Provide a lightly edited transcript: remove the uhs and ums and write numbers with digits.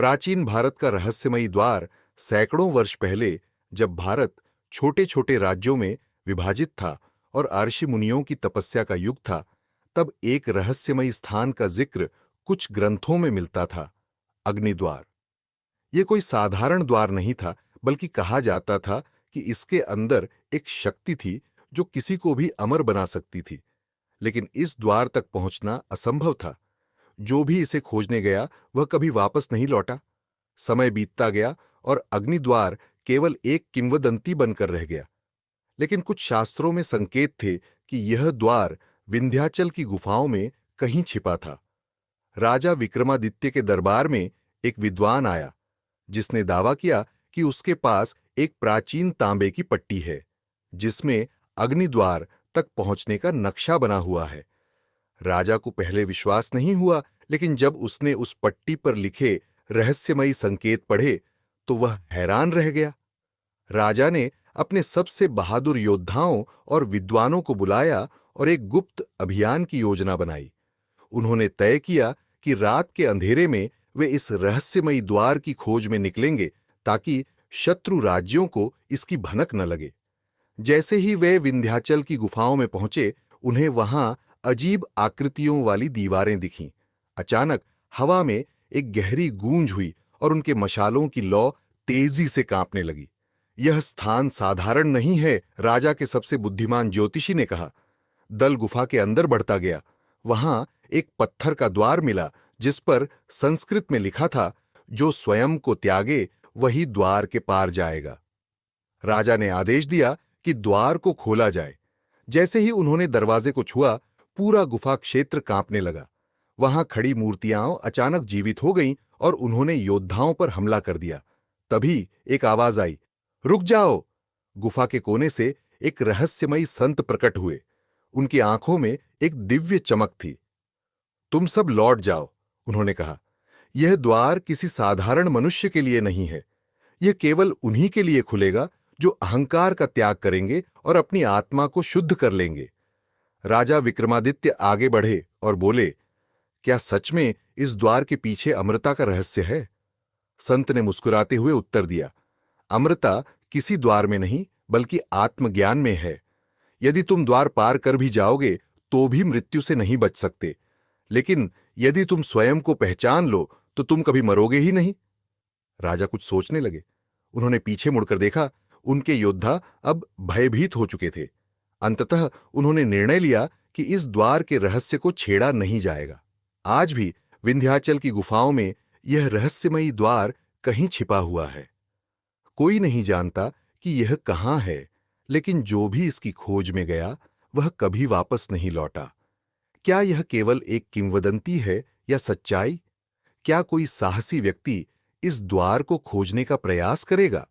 प्राचीन भारत का रहस्यमयी द्वार सैकड़ों वर्ष पहले, जब भारत छोटे छोटे राज्यों में विभाजित था और ऋषि मुनियों की तपस्या का युग था, तब एक रहस्यमयी स्थान का जिक्र कुछ ग्रंथों में मिलता था। अग्निद्वार। ये कोई साधारण द्वार नहीं था, बल्कि कहा जाता था कि इसके अंदर एक शक्ति थी जो किसी को भी अमर बना सकती थी। लेकिन इस द्वार तक पहुंचना असंभव था। जो भी इसे खोजने गया वह कभी वापस नहीं लौटा। समय बीतता गया और अग्निद्वार केवल एक किंवदंती बनकर रह गया। लेकिन कुछ शास्त्रों में संकेत थे कि यह द्वार विंध्याचल की गुफाओं में कहीं छिपा था। राजा विक्रमादित्य के दरबार में एक विद्वान आया, जिसने दावा किया कि उसके पास एक प्राचीन तांबे की पट्टी है, जिसमें अग्निद्वार तक पहुंचने का नक्शा बना हुआ है। राजा को पहले विश्वास नहीं हुआ, लेकिन जब उसने उस पट्टी पर लिखे रहस्यमयी संकेत पढ़े तो वह हैरान रह गया। राजा ने अपने सबसे बहादुर योद्धाओं और विद्वानों को बुलाया और एक गुप्त अभियान की योजना बनाई। उन्होंने तय किया कि रात के अंधेरे में वे इस रहस्यमयी द्वार की खोज में निकलेंगे, ताकि शत्रु राज्यों को इसकी भनक न लगे। जैसे ही वे विंध्याचल की गुफाओं में पहुंचे, उन्हें वहां अजीब आकृतियों वाली दीवारें दिखीं। अचानक हवा में एक गहरी गूंज हुई और उनके मशालों की लौ तेजी से कांपने लगी। यह स्थान साधारण नहीं है, राजा के सबसे बुद्धिमान ज्योतिषी ने कहा। दल गुफा के अंदर बढ़ता गया। वहां एक पत्थर का द्वार मिला, जिस पर संस्कृत में लिखा था, जो स्वयं को त्यागे वही द्वार के पार जाएगा। राजा ने आदेश दिया कि द्वार को खोला जाए। जैसे ही उन्होंने दरवाजे को छुआ, पूरा गुफा क्षेत्र कांपने लगा। वहां खड़ी मूर्तियां अचानक जीवित हो गईं और उन्होंने योद्धाओं पर हमला कर दिया। तभी एक आवाज आई, रुक जाओ। गुफा के कोने से एक रहस्यमयी संत प्रकट हुए। उनकी आंखों में एक दिव्य चमक थी। तुम सब लौट जाओ, उन्होंने कहा। यह द्वार किसी साधारण मनुष्य के लिए नहीं है। यह केवल उन्हीं के लिए खुलेगा जो अहंकार का त्याग करेंगे और अपनी आत्मा को शुद्ध कर लेंगे। राजा विक्रमादित्य आगे बढ़े और बोले, क्या सच में इस द्वार के पीछे अमृता का रहस्य है? संत ने मुस्कुराते हुए उत्तर दिया, अमृता किसी द्वार में नहीं, बल्कि आत्मज्ञान में है। यदि तुम द्वार पार कर भी जाओगे तो भी मृत्यु से नहीं बच सकते, लेकिन यदि तुम स्वयं को पहचान लो तो तुम कभी मरोगे ही नहीं। राजा कुछ सोचने लगे। उन्होंने पीछे मुड़कर देखा। उनके योद्धा अब भयभीत हो चुके थे। अंततः उन्होंने निर्णय लिया कि इस द्वार के रहस्य को छेड़ा नहीं जाएगा। आज भी विंध्याचल की गुफाओं में यह रहस्यमयी द्वार कहीं छिपा हुआ है। कोई नहीं जानता कि यह कहां है, लेकिन जो भी इसकी खोज में गया वह कभी वापस नहीं लौटा। क्या यह केवल एक किंवदंती है या सच्चाई? क्या कोई साहसी व्यक्ति इस द्वार को खोजने का प्रयास करेगा?